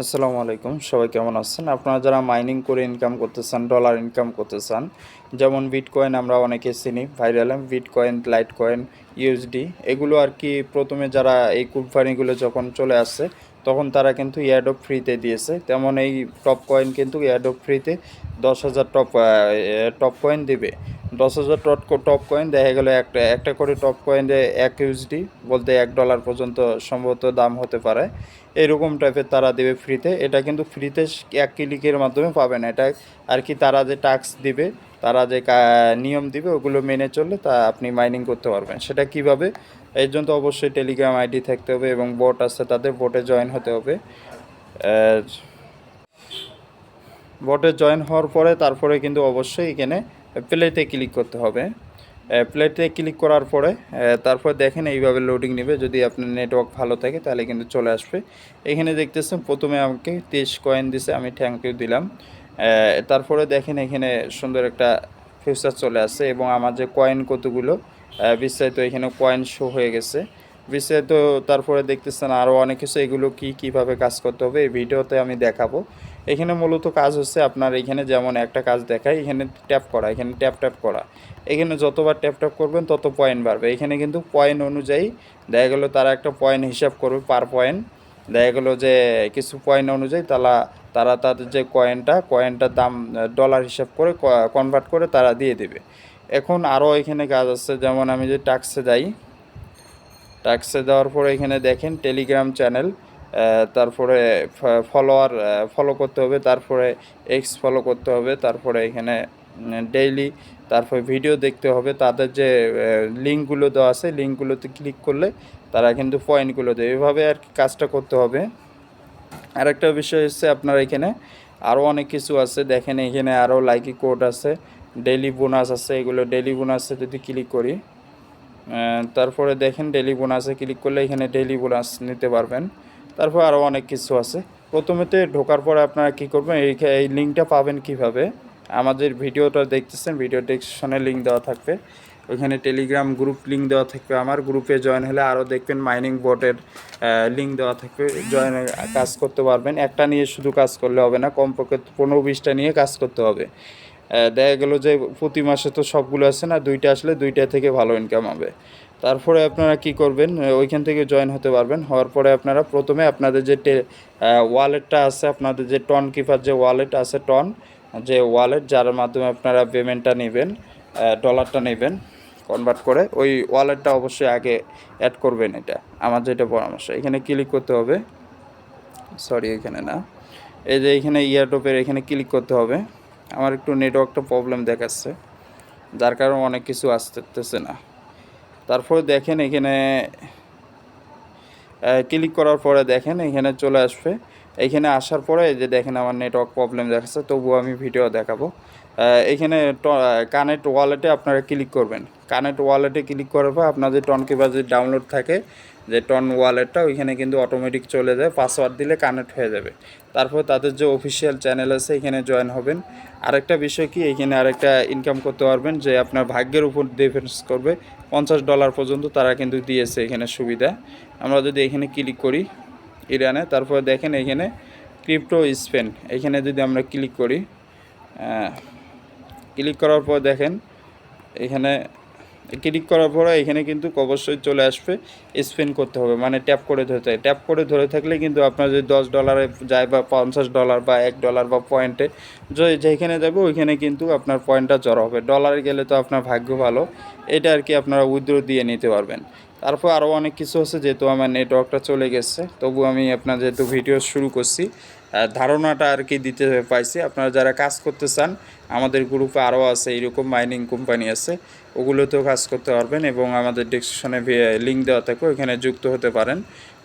আসসালামু আলাইকুম, সবাই কেমন আছেন? আপনারা যারা মাইনিং করে ইনকাম করতে চান, ডলার ইনকাম করতে চান, যেমন বিটকয়েন আমরা অনেকে চিনি, viral bitcoin, light coin, USD, এগুলো আর কি প্রথমে যারা এই কোম্পানিগুলো যখন চলে আসছে তখন তারা কিন্তু এয়ারড্রপ ফ্রিতে দিয়েছে। তেমন এই টপ কয়েন কিন্তু এয়ারড্রপ ফ্রিতে 10,000 টপ কয়েন দিবে। 10,000 টপ কয়েন দেখা গেলো একটা একটা করে টপ কয়েনে 1 ইউএসডি বলতে $1 পর্যন্ত সম্ভবত দাম হতে পারে। এরকম টাইপের তারা দেবে ফ্রিতে। এটা কিন্তু ফ্রিতে এক ক্লিকের মাধ্যমে পাবেন। এটা আর কি তারা যে টাস্ক দিবে, তারা যে নিয়ম দিবে ওগুলো মেনে চললে তা আপনি মাইনিং করতে পারবেন। সেটা কিভাবে? এর জন্য তো অবশ্যই টেলিগ্রাম আইডি থাকতে হবে এবং বোট আছে, তাদের বোটে জয়েন হতে হবে। বোটে জয়েন হওয়ার পরে তারপরে কিন্তু অবশ্যই এখানে প্লেতে ক্লিক করতে হবে। প্লেতে ক্লিক করার পরে তারপর দেখেন এইভাবে লোডিং নেবে। যদি আপনার নেটওয়ার্ক ভালো থাকে তাহলে কিন্তু চলে আসবে। এখানে দেখতেছেন প্রথমে আমাকে 30 কয়েন দিছে, আমি থ্যাংক ইউ দিলাম। তারপরে দেখেন এখানে সুন্দর একটা ফিউচার চলে আসছে এবং আমার যে কয়েন কতগুলো বিস্তারিত এখানে কয়েন শো হয়ে গেছে বিস্তারিত। তারপরে দেখতেছেন আরও অনেক কিছু, এগুলো কীভাবে কাজ করতে হবে এই ভিডিওতে আমি দেখাবো। এখানে মূলত কাজ হচ্ছে আপনার এখানে যেমন একটা কাজ দেখায়, এখানে ট্যাপ করা, এখানে ট্যাপ করা, এখানে যতবার ট্যাপ করবেন তত পয়েন্ট বাড়বে। এখানে কিন্তু পয়েন্ট অনুযায়ী দেখা গেলো তারা একটা পয়েন্ট হিসাব করবে পার পয়েন্ট। দেখা গেলো যে কিছু পয়েন্ট অনুযায়ী তারা তাদের যে কয়েনটার দাম ডলার হিসাব করে কনভার্ট করে তারা দিয়ে দেবে। এখন আরও এখানে কাজ আছে, যেমন আমি যে টাক্সে যাই, টাক্সে দেওয়ার পরে এখানে দেখেন টেলিগ্রাম চ্যানেল, তারপরে ফলো করতে হবে, তারপরে এক্স ফলো করতে হবে, তারপরে এখানে ডেইলি, তারপরে ভিডিও দেখতে হবে। তাদের যে লিঙ্কগুলো দেওয়া আছে লিঙ্কগুলোতে ক্লিক করলে তারা কিন্তু পয়েন্টগুলো দেবে। এভাবে আর কি কাজটা করতে হবে। আরেকটা বিষয় হচ্ছে আপনার এখানে আরও অনেক কিছু আছে। দেখেন এখানে আরও লাইকি কোড আছে, ডেইলি বোনাস আছে। এগুলো ডেইলি বোনাসে যদি ক্লিক করি, তারপরে দেখেন ডেইলি বোনাসে ক্লিক করলে এখানে ডেইলি বোনাস নিতে পারবেন। তারপর আরও অনেক কিছু আছে। প্রথমেতে ঢোকার পরে আপনারা কী করবেন, এই লিঙ্কটা পাবেন কিভাবে? আমাদের ভিডিওটা দেখতেছেন, ভিডিও ডেসক্রিপশনে লিঙ্ক দেওয়া থাকবে, ওইখানে টেলিগ্রাম গ্রুপ লিঙ্ক দেওয়া থাকবে। আমার গ্রুপে জয়েন হলে আরও দেখবেন মাইনিং বোটের লিঙ্ক দেওয়া থাকবে, জয়েন কাজ করতে পারবেন। একটা নিয়ে শুধু কাজ করলে হবে না, কমপক্ষে 15-20টা নিয়ে কাজ করতে হবে। দেখা গেলো যে প্রতি মাসে তো সবগুলো আছে না, 2টা আসলে 2টা থেকে ভালো ইনকাম হবে। তারপরে আপনারা কি করবেন, ওইখান থেকে জয়েন হতে পারবেন। হওয়ার পরে আপনারা প্রথমে আপনাদের যে ওয়ালেটটা আছে, আপনাদের যে টন কিপার যে ওয়ালেট আছে, যে ওয়ালেট যার মাধ্যমে আপনারা পেমেন্টটা নেবেন, ডলারটা নেবেন কনভার্ট করে, ওই ওয়ালেটটা অবশ্যই আগে অ্যাড করবেন। এটা আমার যেটা পরামর্শ। এখানে ক্লিক করতে হবে, সরি এখানে না, এই যে এখানে ইয়ারড্রপের এখানে ক্লিক করতে হবে। আমার একটু নেটওয়ার্কটা প্রবলেম দেখাচ্ছে, যার কারণে অনেক কিছু আসতেছে না। তারপরে দেখেন এখানে ক্লিক করার পরে দেখেন এখানে চলে আসবে। এখানে আসার পরে এই যে দেখেন আমার নেটওয়ার্ক প্রবলেম দেখাচ্ছে, তবুও আমি ভিডিও দেখাবো। এখানে কানেক্ট ওয়ালেটে আপনারা ক্লিক করবেন। কানেক্ট ওয়ালেটে ক্লিক করার পর আপনাদের টনকিপার যে ডাউনলোড থাকে, যে টন ওয়ালেটটা, ওইখানে কিন্তু অটোমেটিক চলে যায়, পাসওয়ার্ড দিলে কানেক্ট হয়ে যাবে। তারপর তাদের যে অফিসিয়াল চ্যানেল আছে এখানে জয়েন হবেন। আরেকটা বিষয় কি, এখানে আরেকটা ইনকাম করতে পারবেন, যে আপনার ভাগ্যের উপর ডিপেন্ড করবে। $50 পর্যন্ত তারা কিন্তু দিয়েছে এখানে সুবিধা। আমরা যদি এখানে ক্লিক করি ইরানে, তারপর দেখেন এখানে ক্রিপ্টো স্পেন, এখানে যদি আমরা ক্লিক করি, ক্লিক করার পর দেখেন এখানে ক্লিক করার পরে এখানে কিন্তু অবশ্যই চলে আসবে স্পেন করতে হবে, মানে ট্যাপ করে ধরতে হবে। ট্যাপ করে ধরে থাকলে কিন্তু আপনার যদি $10 যায় বা $50 বা $1 বা পয়েন্টে যেখানে যাবে ওইখানে কিন্তু আপনার পয়েন্টটা জড়ো হবে। ডলারে গেলে তো আপনার ভাগ্য ভালো, এটা আর কি আপনারা উইথড্র দিয়ে নিতে পারবেন। তারপর আরও অনেক কিছু আছে, যেহেতু আমার নেটওয়ার্কটা চলে গেছে, তবু আমি আপনার যেহেতু ভিডিও শুরু করছি ধারণাটা আর কি দিতে পাইছি। আপনারা যারা কাজ করতে চান, আমাদের গ্রুপে আরও আছে এইরকম মাইনিং কোম্পানি আছে, ওগুলোতেও কাজ করতে পারবেন এবং আমাদের ডেসক্রিপশনে লিঙ্ক দেওয়া থাকে, ওইখানে যুক্ত হতে পারেন।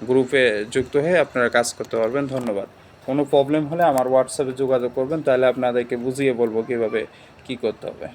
গ্রুপে যুক্ত হয়ে আপনারা কাজ করতে পারবেন। ধন্যবাদ। কোনো প্রবলেম হলে আমার হোয়াটসঅ্যাপে যোগাযোগ করবেন, তাহলে আপনাদেরকে বুঝিয়ে বলবো কীভাবে কী করতে হবে।